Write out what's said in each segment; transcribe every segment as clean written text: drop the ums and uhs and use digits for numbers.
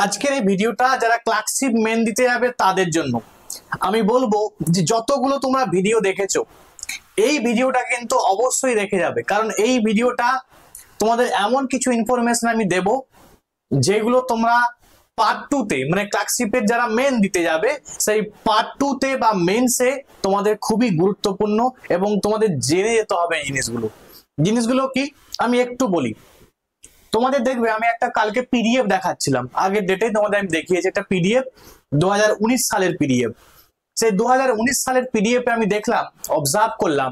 আজকের এই ভিডিওটা যারা ক্লার্কশিপ মেন দিতে যাবে তাদের জন্য আমি বলবো যে যতগুলো তোমরা ভিডিও দেখেছো এই ভিডিওটা কিন্তু অবশ্যই দেখে যাবে, কারণ এই ভিডিওটা তোমাদের এমন কিছু ইনফরমেশন আমি দেব যেগুলো তোমরা পার্ট 2 তে মানে ক্লার্কশিপের যারা মেন দিতে যাবে সেই পার্ট 2 তে বা মেনসে তোমাদের খুবই গুরুত্বপূর্ণ এবং তোমাদের জেনে যেতে হবে এই জিনিসগুলো কি আমি একটু বলি। তোমাদের দেখবে আমি একটা কালকে পিডিএফ দেখাচ্ছিলাম, আগের ডেটে তোমাদের আমি দেখিয়েছি একটা পিডিএফ 2019 সালের পিডিএফ। সেই 2019 সালের পিডিএফ এ আমি দেখলাম, অবজার্ভ করলাম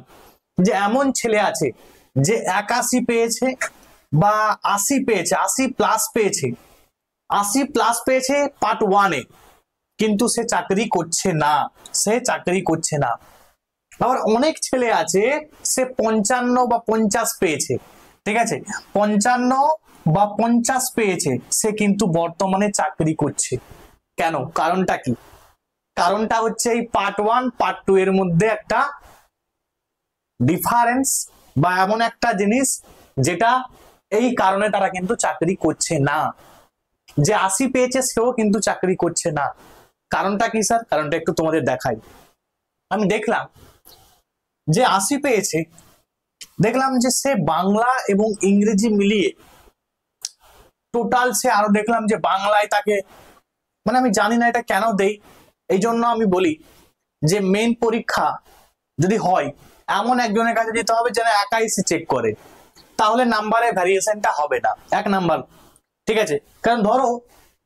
যে এমন ছেলে আছে যে 81 পেয়েছে বা 80 পেয়েছে, 80 প্লাস পেয়েছে, 80 প্লাস পেয়েছে পার্ট 1 এ, কিন্তু সে চাকরি করছে না। আবার অনেক ছেলে আছে সে 55 বা 50 পেয়েছে, ঠিক আছে, 55 বা 50 পেয়েছে, সে কিন্তু বর্তমানে চাকরি করছে। কেন? কারণটা কি? কারণটা হচ্ছে এই পার্ট 1 পার্ট 2 এর মধ্যে একটা ডিফারেন্স বা এমন একটা জিনিস যেটা এই কারণে তারা কিন্তু চাকরি করছে না। যে 80 পেয়েছে সেও কিন্তু চাকরি করছে না। কারণটা কি স্যার? কারণটা একটু তোমাদের দেখাই। আমি দেখলাম যে 80 পেয়েছে, দেখলাম যে সে বাংলা এবং ইংরেজি মিলিয়ে টোটাল সে আরো দেখলাম যে বাংলায় তাকে মানে আমি জানি না এটা কেন দেই, এই জন্য আমি বলি যে মেন পরীক্ষা যদি হয় এমন একজনের কাছে যেতে হবে যেন একাই সে চেক করে, তাহলে নাম্বারে ভ্যারিয়েশনটা হবে না। এক নাম্বার, ঠিক আছে, কারণ ধরো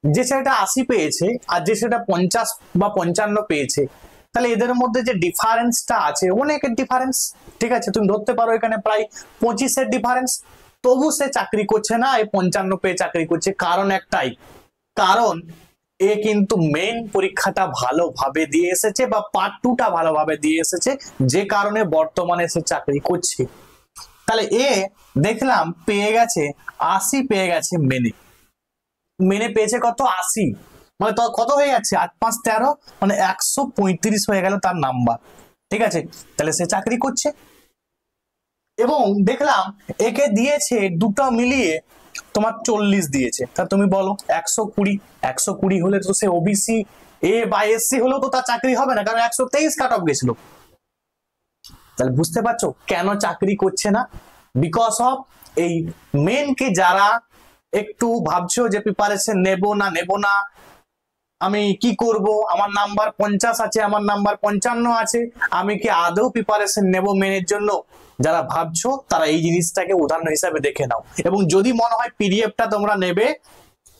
যে ছেলেটা 80 পেয়েছে আর যে ছেলেটা 50 বা 55 পেয়েছে, তাহলে এদের মধ্যে যে ডিফারেন্সটা আছে অনেকের ডিফারেন্স, ঠিক আছে, তুমি ধরতে পারো এখানে প্রায় 25-এর ডিফারেন্স, তবু সে চাকরি করছে না, এই 55 পেয়ে চাকরি করছে। কারণ একটাই, কারণ এ কিন্তু মেইন পরীক্ষাটা ভালোভাবে দিয়ে এসেছে বা পার্ট 2টা ভালোভাবে দিয়ে এসেছে, যে কারণে বর্তমানে সে চাকরি করছে। তাহলে এ দেখলাম পেয়ে গেছে 80 পেয়ে গেছে মেনে পেয়েছে কত? 80, মানে কত হয়ে যাচ্ছে 8 5 13 মানে 135 হয়ে গেল তার নাম্বার, ঠিক আছে, তাহলে সে চাকরি করছে। এবং দেখলাম একে দিয়েছে দুটো মিলিয়ে তোমার 40 দিয়েছে, তা তুমি বলো 120 হলে তো সে ওবিসি এ বা এসসি হলেও তো তার চাকরি হবে না, কারণ 123 কাট অফ গেছিল। তাহলে বুঝতে পারছো কেন চাকরি করছে না? বিকজ অফ এই মেন কে যারা একটু ভাবছো যে প্রিপারেশন নেব না, আমি কি করব, আমার নাম্বার 50 আছে, আমার নাম্বার 55 আছে, আমি কি আদৌ প্রিপারেশন নেব মেনের জন্য, যারা ভাবছো তারা এই জিনিসটাকে উদাহরণ হিসাবে দেখে নাও। এবং যদি মনে হয় পিডিএফটা তোমরা নেবে,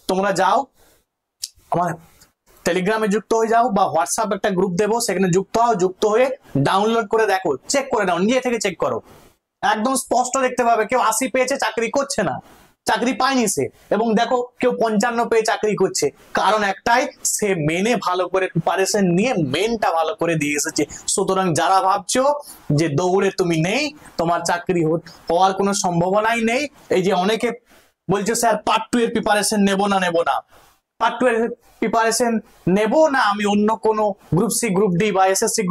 তোমরা যাও আমার টেলিগ্রামে যুক্ত হয়ে যাও বা হোয়াটসঅ্যাপ একটা গ্রুপ দেবো, সেখানে যুক্ত হও, যুক্ত হয়ে ডাউনলোড করে দেখো, চেক করে নাও, নিজে থেকে চেক করো, একদম স্পষ্ট দেখতে পাবে কেউ 80 পেয়েছে চাকরি করছে না, চাকরি পায়নি সে, এবং দেখো কেউ 55 পেয়ে চাকরি করছে। কারণ একটাই, সে মেনে ভালো করে প্রিপারেশন নিয়ে মেনটা ভালো করে দিয়ে এসেছে। সুতরাং যারা ভাবছো যে দৌড়ে তুমি নেই, তোমার চাকরি হওয়ার কোনো সম্ভাবনাই নেই, এই যে অনেকে বলছে স্যার পার্ট 2 এর প্রিপারেশন নেব না, পার্ট 2 এর প্রিপারেশন নেব না, আমি অন্য কোনো গ্রুপ সি গ্রুপ ডি বা এসএসসি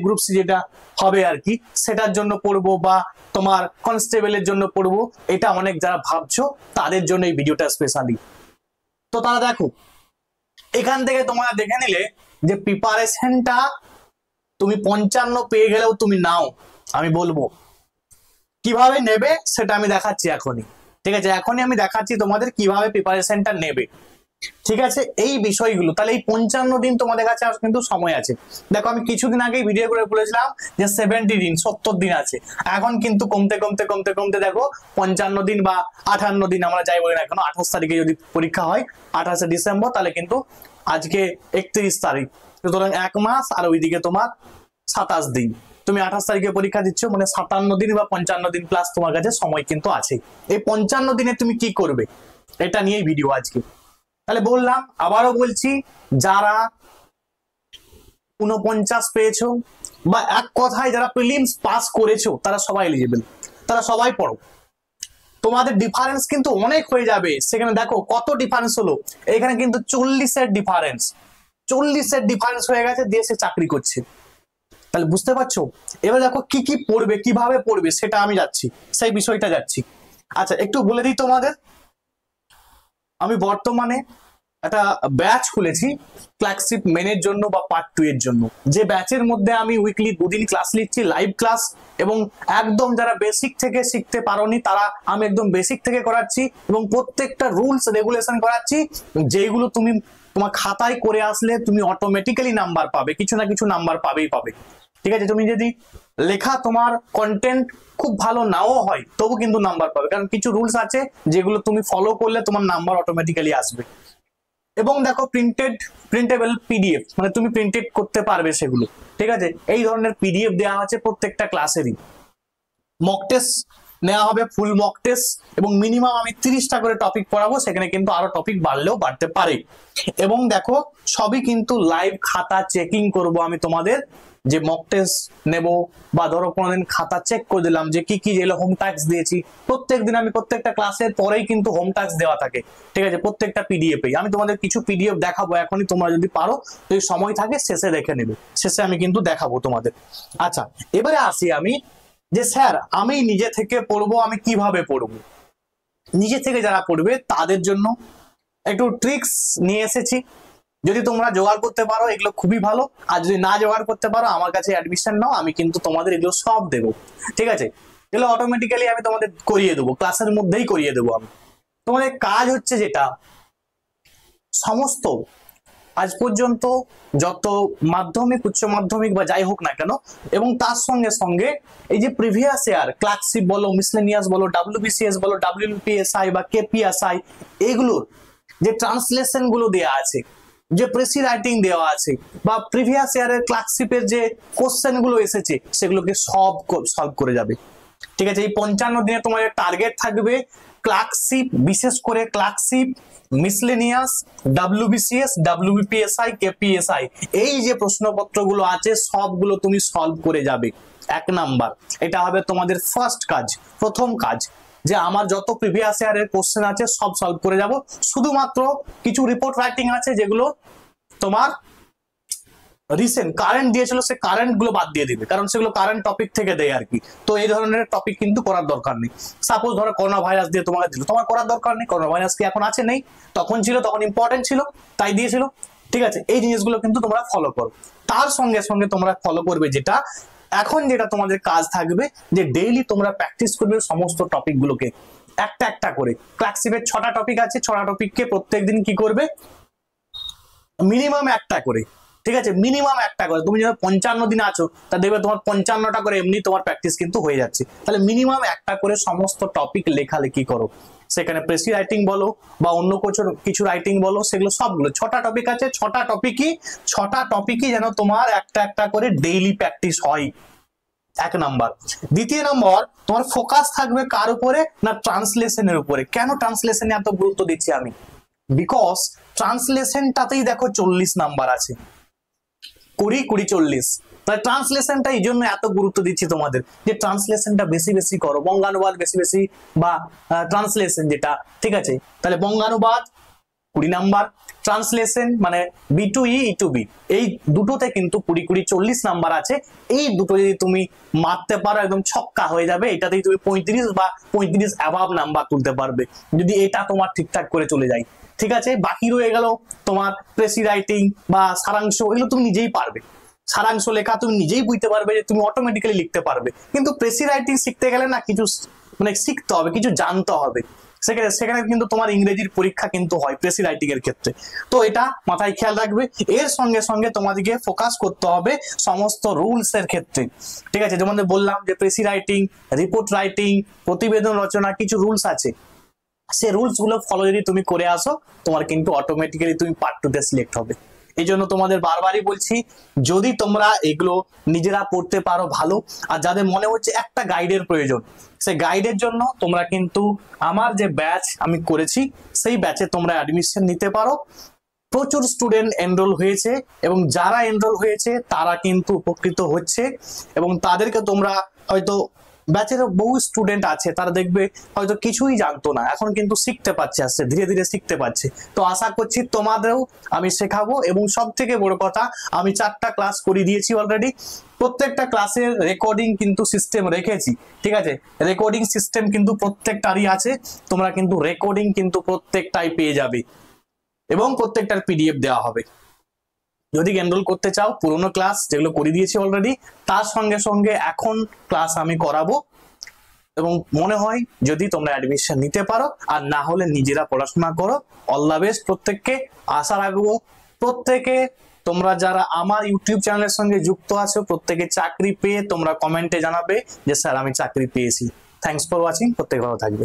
গ্রুপ সি যেটা হবে আর কি সেটার জন্য পড়বো বা তোমার কনস্টেবলের জন্য পড়বো, এটা অনেক যারা ভাবছো তাদের জন্য এই ভিডিওটা স্পেশালি। তো তারা দেখো এখান থেকে তোমরা দেখে নিলে যে প্রিপারেশনটা তুমি 55 পেয়ে গেলেও তুমি নাও, আমি বলবো কিভাবে নেবে সেটা আমি দেখাচ্ছি এখনই, ঠিক আছে, এখনই আমি দেখাচ্ছি তোমাদের কিভাবে প্রিপারেশনটা নেবে, ঠিক আছে, এই বিষয়গুলো। তাহলে এই 55 দিন তোমাদের কাছে কিন্তু সময় আছে। দেখো আমি কিছুদিন আগেই ভিডিও করে বলেছিলাম যে 70 দিন 70 দিন আছে, এখন কিন্তু কমতে কমতে কমতে কমতে দেখো 55 দিন বা 58 দিন আমরা যাই বলি না কেন, 28 তারিখে যদি পরীক্ষা হয় 28শে ডিসেম্বর, তাহলে কিন্তু আজকে 31 তারিখ, সুতরাং 1 মাস আর ওইদিকে তোমার 27 দিন, তুমি 28 তারিখে পরীক্ষা দিচ্ছ, মানে 57 দিন বা 55 দিন প্লাস তোমার কাছে সময় কিন্তু আছে। এই 55 দিনে তুমি কি করবে এটা নিয়েই ভিডিও আজকে। তাহলে বললাম, আবারও বলছি, যারা 49 পেয়েছো বা এক কথায় যারা প্রিলিমস পাস করেছো তারা সবাই এলিজিবল, তারা সবাই পড়ো, তোমাদের ডিফারেন্স কিন্তু অনেক হয়ে যাবে। সেখানে দেখো কত ডিফারেন্স হলো, এখানে কিন্তু 40-এর ডিফারেন্স হয়ে গেছে, দিয়ে সে চাকরি করছে। তাহলে বুঝতে পারছো? এবার দেখো কি কি পড়বে, কিভাবে পড়বে সেটা আমি যাচ্ছি, সেই বিষয়টা যাচ্ছি। আচ্ছা একটু বলে দিই তোমাদের, আমি বর্তমানে একটা ব্যাচ খুলেছি ক্লাসিপ মেনের জন্য বা পার্ট 2 এর জন্য, যে ব্যাচের মধ্যে আমি উইকলি 2 দিন ক্লাস নিচ্ছি, লাইভ ক্লাস, এবং একদম যারা বেসিক থেকে শিখতে পারোনি তারা আমি একদম বেসিক থেকে করাচ্ছি, এবং প্রত্যেকটা রুলস রেগুলেশন করাচ্ছি, যেগুলো তুমি তোমার খাতায় করে আসলে তুমি অটোমেটিক্যালি নাম্বার পাবে, কিছু না কিছু নাম্বার পাবেই পাবে। ঠিক আছে, তুমি যদি লেখা তোমার কন্টেন্ট খুব ভালো নাও হয় তবু কিন্তু নাম্বার পাবে, কারণ কিছু রুলস আছে যেগুলো তুমি ফলো করলে তোমার নাম্বার অটোমেটিক্যালি আসবে। এবং দেখো প্রিন্টেবল পিডিএফ, মানে তুমি প্রিন্টেড করতে পারবে সেগুলো। ঠিক আছে, এই ধরনের পিডিএফ দেওয়া আছে প্রত্যেকটা ক্লাসেরই। মক টেস্ট নেওয়া হবে, ফুল মক টেস্ট, এবং মিনিমাম আমি 30টা করে টপিক পড়াবো, সেখানে কিন্তু আরো টপিক বাড়লেও বাড়তে পারে। এবং দেখো সবই কিন্তু লাইভ খাতা চেকিং করব আমি তোমাদের, যে মক টেস্ট নেব বা ধরো কোনোদিন খাতা চেক করে দিলাম যে কি কি যেগুলো হোম টাস্ক দিয়েছি, প্রত্যেকদিন আমি প্রত্যেকটা ক্লাসের পরেই কিন্তু হোম টাস্ক দেওয়া থাকে। ঠিক আছে, প্রত্যেকটা পিডিএফ আমি তোমাদের কিছু পিডিএফ দেখাবো এখনই, তোমরা যদি পারো তো সময় থাকে শেষে দেখে নেবে, শেষে আমি কিন্তু দেখাবো তোমাদের। আচ্ছা, এবারে আসি আমি যে স্যার আমি নিজে থেকে পড়বো, আমি কিভাবে পড়বো? নিজে থেকে যারা পড়বে তাদের জন্য একটু ট্রিক্স নিয়ে এসেছি। যদি তোমরা জোগাড় করতে পারো এগুলো খুবই ভালো, আর যদি না জোগাড় করতে পারো আমার কাছে অ্যাডমিশন নাও, আমি কিন্তু তোমাদের এগুলো সব দেবো। ঠিক আছে, এগুলো অটোমেটিক্যালি আমি তোমাদের করিয়ে দেবো, ক্লাসের মধ্যেই করিয়ে দেবো আমি। তোমাদের কাজ হচ্ছে যেটা, সমস্ত আজ পর্যন্ত যত মাধ্যমিক উচ্চ মাধ্যমিক বা যাই হোক না কেন, এবং তার সঙ্গে সঙ্গে এই যে প্রিভিয়াস ইয়ার ক্লাসিপ বলো, মিসলেনিয়াস বলো, ডাব্লিউবিসিএস বলো, ডাব্লিউপিএসআই বা কেপিএসআই, এগুলোর যে ট্রান্সলেশন গুলো দেওয়া আছে, যে প্রেসি রাইটিং দেওয়া আছে, বা প্রিভিয়াস ইয়ারের ক্লাসিপের যে কোশ্চেন গুলো এসেছে সেগুলোকে সব সলভ করে যাবে। ঠিক আছে, এই 55 দিনে তোমাদের টার্গেট থাকবে ক্লাসিপ, বিশেষ করে ক্লাসিপ, মিসলেনিয়াস, ডাব্লিউবিসিএস, ডাব্লিউবিপিএসআই, কেপিএসআই, এই যে প্রশ্নপত্রগুলো আছে সবগুলো তুমি সলভ করে যাবে। 1 নাম্বার, এটা হবে তোমাদের ফার্স্ট কাজ, প্রথম কাজ, যে আমার যত প্রিভিয়াস ইয়ারের কোশ্চেন আছে সব সলভ করে যাব। শুধুমাত্র কিছু রিপোর্ট রাইটিং আছে যেগুলো তোমার রিসেন্ট কারেন্ট দিয়েছিল, সে কারেন্ট গুলো বাদ দিয়ে দিবে, কারণ সেগুলো কারেন্ট টপিক থেকে দেয় আর কি। তো এই ধরনের টপিক কিন্তু করার দরকার নেই। সাপোজ ধরো করোনা ভাইরাস দিয়ে তোমাকে দিল, তোমার করার দরকার নেই, করোনা ভাইরাস কি এখন আছে? নেই, তখন ছিল, তখন ইম্পর্টেন্ট ছিল তাই দিয়েছিল। ঠিক আছে, এই জিনিসগুলো কিন্তু তোমরা ফলো করো। তার সঙ্গে সঙ্গে তোমরা ফলো করবে যেটা এখন, যেটা তোমাদের কাজ থাকবে, যে ডেইলি তোমরা প্র্যাকটিস করবে সমস্ত টপিক গুলোকে একটা একটা করে। ক্লাসিপের 6টা টপিক আছে, 6টা টপিককে প্রত্যেকদিন কি করবে, মিনিমাম একটা করে। ঠিক আছে, মিনিমাম একটা করে। তুমি যখন 55 দিন আছো তা দেখবে তোমার 55টা করে এমনি তোমার প্র্যাকটিস কিন্তু হয়ে যাচ্ছে। তাহলে মিনিমাম একটা করে সমস্ত টপিক লেখালেখি করো, সেখানে প্রেসি রাইটিং বলো বা অন্য কিছু রাইটিং বলো, সেগুলো সবগুলো 6টা টপিক আছে, 6টা টপিকই যেন তোমার একটা একটা করে ডেইলি প্র্যাকটিস হয়। 1 নাম্বার। দ্বিতীয় নম্বর, তোমার ফোকাস থাকবে কার উপরে না, ট্রান্সলেশনের উপরে। কেন ট্রান্সলেশনে এত গুরুত্ব দিচ্ছি আমি? বিকজ ট্রান্সলেশনটাতেই দেখো 40 নাম্বার আছে, 20-40। তাই ট্রান্সলেশনটা এই জন্য এত গুরুত্ব দিচ্ছি তোমাদের, যে ট্রান্সলেশনটা বেশি বেশি করো, বঙ্গানুবাদ বেশি বেশি বা ট্রান্সলেশন যেটা। ঠিক আছে, তাহলে বঙ্গানুবাদ 20 নাম্বার, ট্রান্সলেশন মানে B2E E2B, এই দুটোতে কিন্তু 20-40 নাম্বার আছে। এই দুটো যদি তুমি মারতে পারো একদম ছক্কা হয়ে যাবে, এটাতেই তুমি 35 বা 35 অ্যাভাব নাম্বার তুলতে পারবে, যদি এটা তোমার ঠিকঠাক করে চলে যায়। ঠিক আছে, বাকি রয়ে গেল তোমার প্রেসি রাইটিং বা সারাংশ, এগুলো তুমি নিজেই পারবে। সারাংশ লেখা তুমি নিজেই বুঝতে পারবে, যে তুমি অটোমেটিক্যালি লিখতে পারবে। কিন্তু প্রেসি রাইটিং শিখতে গেলে না কিছু মানে শিখতে হবে, কিছু জানতে হবে। সেখানে কিন্তু তোমার ইংরেজির পরীক্ষা কিন্তু হয় প্রেসি রাইটিং এর ক্ষেত্রে। তো এটা মাথায় খেয়াল রাখবে। এর সঙ্গে সঙ্গে তোমাদেরকে ফোকাস করতে হবে সমস্ত রুলস এর ক্ষেত্রে। ঠিক আছে, যেমন বললাম যে প্রেসি রাইটিং, রিপোর্ট রাইটিং, প্রতিবেদন রচনা, কিছু রুলস আছে, সে রুলস গুলো ফলো যদি তুমি করে আসো, তোমার কিন্তু অটোমেটিক্যালি তুমি পার্ট 2 তে সিলেক্ট হবে। এই জন্য তোমাদের বারবারই বলছি, যদি তোমরা এগুলো নিজেরা পড়তে পারো ভালো, আর যাদের মনে হচ্ছে একটা গাইডের প্রয়োজন, সেই গাইডের জন্য তোমরা কিন্তু আমার যে ব্যাচ আমি করেছি সেই ব্যাচে তোমরা অ্যাডমিশন নিতে পারো। প্রচুর স্টুডেন্ট এনরোল হয়েছে, এবং যারা এনরোল হয়েছে তারা কিন্তু উপকৃত হচ্ছে, এবং তাদেরকে তোমরা হয়তো ব্যাচের বহু স্টুডেন্ট আছে, তারা দেখবে হয়তো কিছুই জানতো না, এখন কিন্তু শিখতে পারছে, আসছে ধীরে ধীরে শিখতে পারছে। তো আশা করছি তোমাদেরও আমি শেখাবো, এবং সব থেকে বড় কথা, আমি 4টা ক্লাস করে দিয়েছি অলরেডি। প্রত্যেকটা ক্লাসের রেকর্ডিং কিন্তু সিস্টেম রেখেছি। ঠিক আছে, রেকর্ডিং সিস্টেম কিন্তু প্রত্যেকটারই আছে, তোমরা কিন্তু রেকর্ডিং কিন্তু প্রত্যেকটাই পেয়ে যাবে। এবং প্রত্যেকটার পিডিএফ দেওয়া হবে। যদি এনরোল করতে চাও পুরোনো ক্লাস যেগুলো করে দিয়েছি অলরেডি, তার সঙ্গে সঙ্গে এখন ক্লাস আমি করাবো, এবং মনে হয় যদি তোমরা অ্যাডমিশন নিতে পারো, আর না হলে নিজেরা পড়াশোনা করো। অল দ্য বেস্ট প্রত্যেককে। আশা রাখবো প্রত্যেকে তোমরা যারা আমার ইউটিউব চ্যানেলের সঙ্গে যুক্ত আছো প্রত্যেকে চাকরি পেয়ে তোমরা কমেন্টে জানাবে যে স্যার আমি চাকরি পেয়েছি। Thanks for watching. প্রত্যেকে ভালো থাকবে।